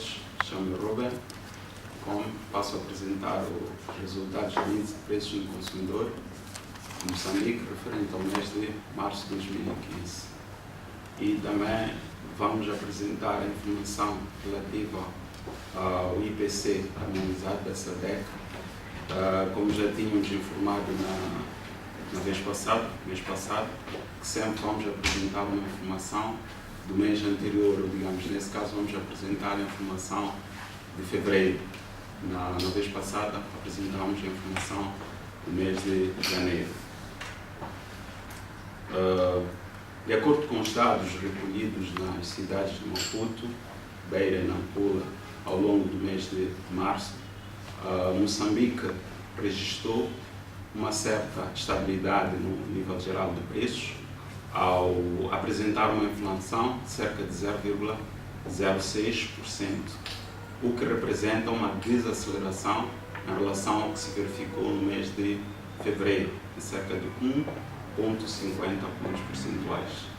todos, chamo-me Ruben. Passo a apresentar os resultados do índice de preços no consumidor em Moçambique, referente ao mês de março de 2015. E também vamos apresentar a informação relativa ao IPC harmonizado da SADC, como já tínhamos informado na mês passado, que sempre vamos apresentar uma informação do mês anterior, ou digamos, nesse caso vamos apresentar a informação de fevereiro. Na vez passada apresentámos a informação do mês de janeiro. De acordo com os dados recolhidos nas cidades de Maputo, Beira e Nampula ao longo do mês de março, Moçambique registrou uma certa estabilidade no nível geral de preços, ao apresentar uma inflação de cerca de 0,06%, o que representa uma desaceleração em relação ao que se verificou no mês de fevereiro, de cerca de 1,50 pontos percentuais.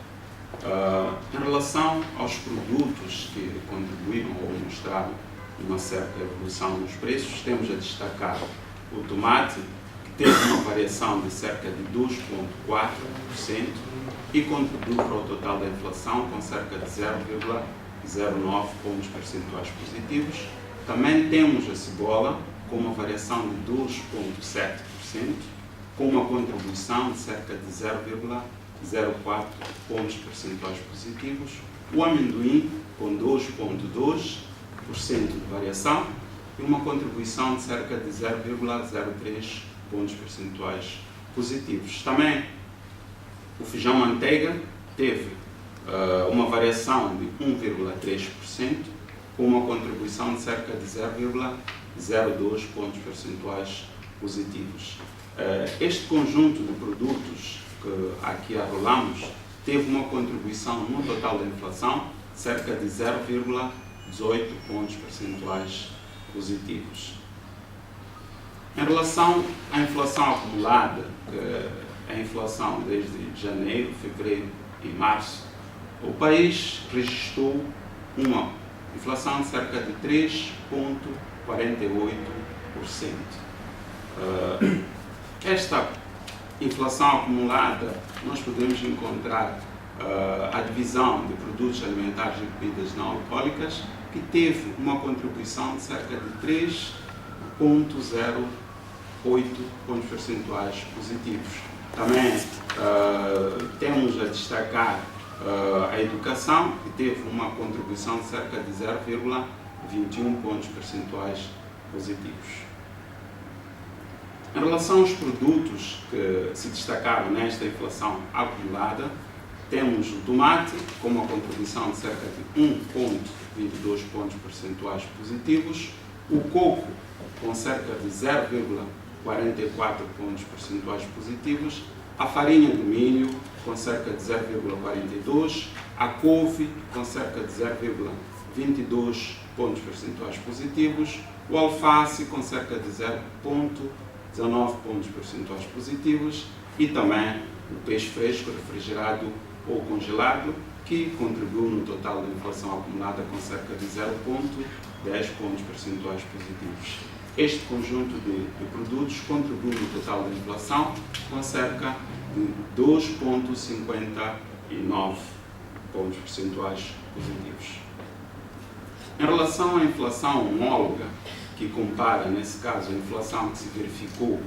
Em relação aos produtos que contribuíram ou mostraram uma certa evolução nos preços, temos a destacar o tomate, que teve uma variação de cerca de 2,4% e contribuiu para o total da inflação com cerca de 0,09 pontos percentuais positivos. Também temos a cebola com uma variação de 2,7%, com uma contribuição de cerca de 0,04 pontos percentuais positivos. O amendoim com 2,2% de variação e uma contribuição de cerca de 0,03 pontos percentuais positivos. Também o feijão manteiga teve uma variação de 1,3%, com uma contribuição de cerca de 0,02 pontos percentuais positivos. Este conjunto de produtos que aqui arrolamos teve uma contribuição no total da inflação de cerca de 0,18 pontos percentuais positivos. Em relação à inflação acumulada, que é a inflação desde janeiro, fevereiro e março, o país registrou uma inflação de cerca de 3,48%. Esta inflação acumulada, nós podemos encontrar a divisão de produtos alimentares e bebidas não alcoólicas, que teve uma contribuição de cerca de 3,08 pontos percentuais positivos. Também temos a destacar a educação, que teve uma contribuição de cerca de 0,21 pontos percentuais positivos. Em relação aos produtos que se destacaram nesta inflação acumulada, temos o tomate com uma contribuição de cerca de 1,22 pontos percentuais positivos, o coco com cerca de 0,44 pontos percentuais positivos, a farinha de milho com cerca de 0,42, a couve com cerca de 0,22 pontos percentuais positivos, o alface com cerca de 0,19 pontos percentuais positivos e também o peixe fresco, refrigerado ou congelado, que contribuiu no total da inflação acumulada com cerca de 0,10 pontos percentuais positivos. Este conjunto de produtos contribui no total da inflação com cerca de 2,59 pontos percentuais positivos. Em relação à inflação homóloga, que compara, nesse caso, a inflação que se verificou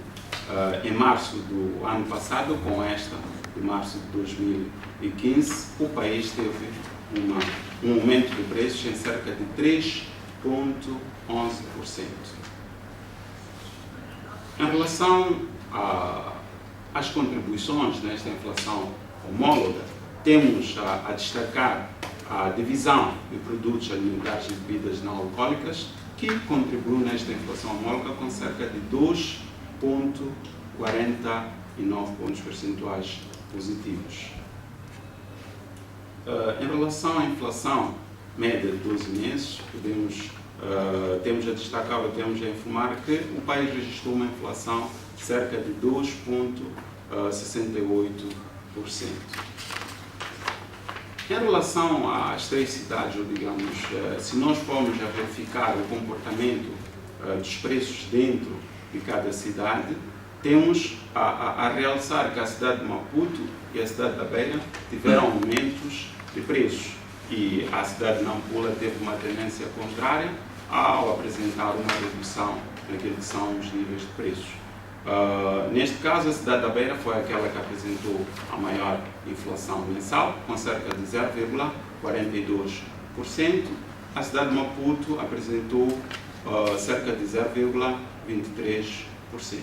em março do ano passado com esta de março de 2015, o país teve um aumento de preços em cerca de 3,11%. Em relação às contribuições nesta inflação homóloga, temos a destacar a divisão de produtos alimentares e bebidas não alcoólicas, que contribuiu nesta inflação homóloga com cerca de 2,49 pontos percentuais positivos. Em relação à inflação média de 12 meses, temos a destacar ou temos a informar que o país registrou uma inflação de cerca de 2,68%. Em relação às três cidades, ou digamos, se nós formos a verificar o comportamento dos preços dentro de cada cidade, temos a realçar que a cidade de Maputo e a cidade da Beira tiveram aumentos de preços e a cidade de Nampula teve uma tendência contrária ao apresentar uma redução naquilo que são os níveis de preços. Neste caso, a cidade da Beira foi aquela que apresentou a maior inflação mensal, com cerca de 0,42%. A cidade de Maputo apresentou cerca de 0,23%.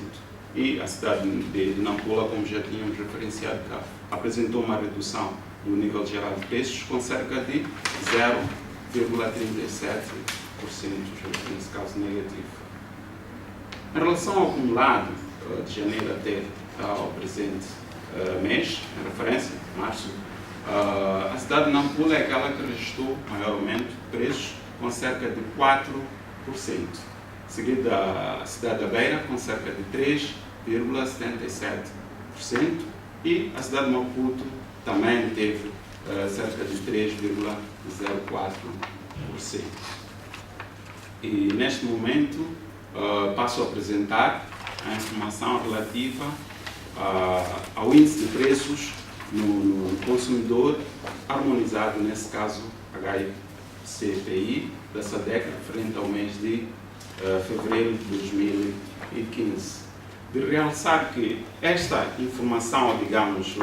E a cidade de Nampula, como já tínhamos referenciado cá, apresentou uma redução do nível geral de preços com cerca de 0,37%, nesse caso negativo. Em relação ao acumulado de janeiro até ao presente mês, em referência, março, a cidade de Nampula é aquela que registrou maior aumento de preços com cerca de 4%. Seguida a cidade da Beira com cerca de 3,77% e a cidade de Maputo também teve cerca de 3,04%. E neste momento passo a apresentar a informação relativa ao índice de preços no consumidor harmonizado, nesse caso HICPI, da SADEC, referente ao mês de fevereiro de 2015. De realçar que esta informação, digamos,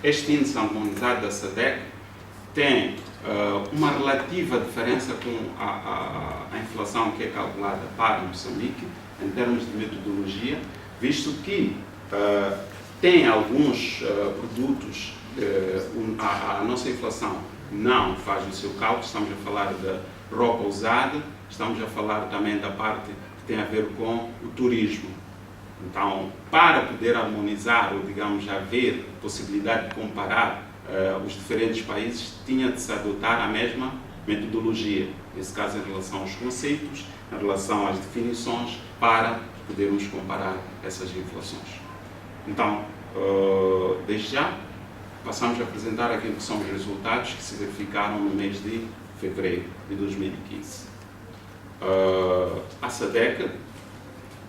este índice harmonizado da SADEC tem uma relativa diferença com a inflação que é calculada para Moçambique, em termos de metodologia, visto que tem alguns produtos, a nossa inflação não faz o seu cálculo. Estamos a falar da roupa usada, estamos a falar também da parte que tem a ver com o turismo. Então, para poder harmonizar, ou digamos, haver possibilidade de comparar os diferentes países, tinha de se adotar a mesma metodologia, nesse caso em relação aos conceitos, em relação às definições, para podermos comparar essas inflações. Então, desde já, passamos a apresentar aquilo que são os resultados que se verificaram no mês de fevereiro de 2015. A SADEC,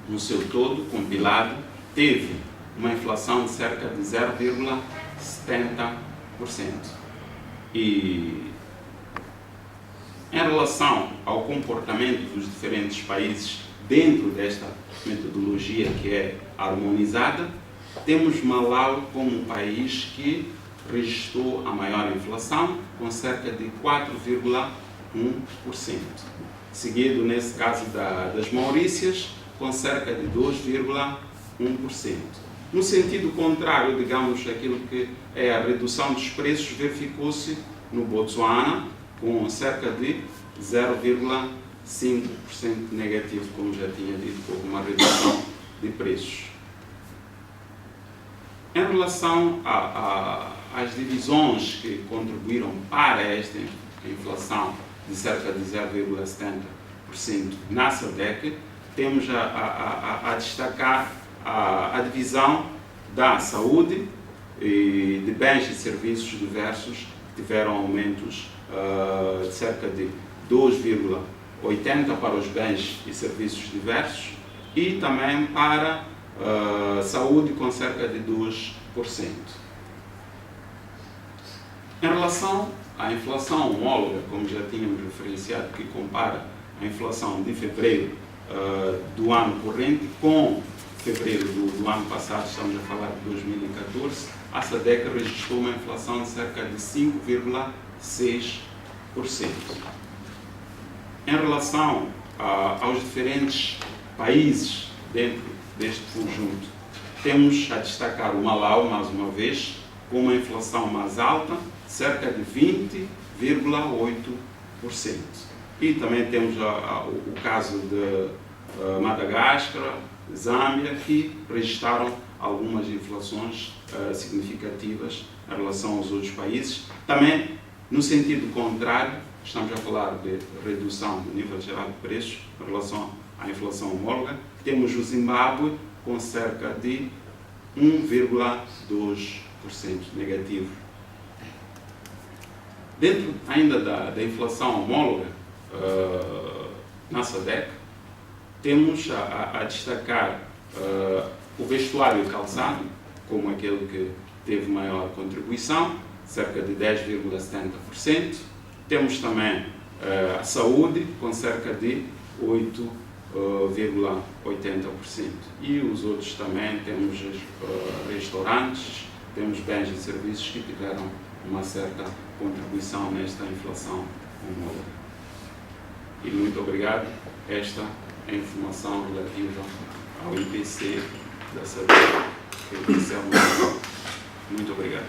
no seu todo, compilado, teve uma inflação de cerca de 0,70%. E em relação ao comportamento dos diferentes países dentro desta metodologia que é harmonizada, temos Malau como um país que registrou a maior inflação, com cerca de 4,1%. Seguido, nesse caso, das Maurícias, com cerca de 2,1%. No sentido contrário, digamos, aquilo que é a redução dos preços, verificou-se no Botsuana, com cerca de 0,5% negativo, como já tinha dito, houve uma redução de preços. Em relação às divisões que contribuíram para esta inflação de cerca de 0,70% na SADEC, temos a destacar a divisão da saúde e de bens e serviços diversos, que tiveram aumentos de cerca de 2,80% para os bens e serviços diversos e também para saúde com cerca de 2%. Em relação à inflação homóloga, como já tínhamos referenciado, que compara a inflação de fevereiro do ano corrente com fevereiro do ano passado, estamos a falar de 2014, a SADEC registrou uma inflação de cerca de 5,6%. Em relação aos diferentes países dentro deste conjunto, temos a destacar o Malau, mais uma vez, com uma inflação mais alta, cerca de 20,8%. E também temos o caso de Madagascar, Zâmbia, que registraram algumas inflações significativas em relação aos outros países. Também, no sentido contrário, estamos a falar de redução do nível geral de preços em relação à inflação homóloga. Temos o Zimbábue com cerca de 1,2% negativo. Dentro ainda da inflação homóloga na SADC, temos a destacar o vestuário e calçado, como aquele que teve maior contribuição, cerca de 10,70%. Temos também a saúde, com cerca de 8,80%. E os outros também, temos restaurantes, temos bens e serviços que tiveram uma certa contribuição nesta inflação homóloga. E muito obrigado. Esta é a informação relativa ao IPC da SADC, que é muito obrigado.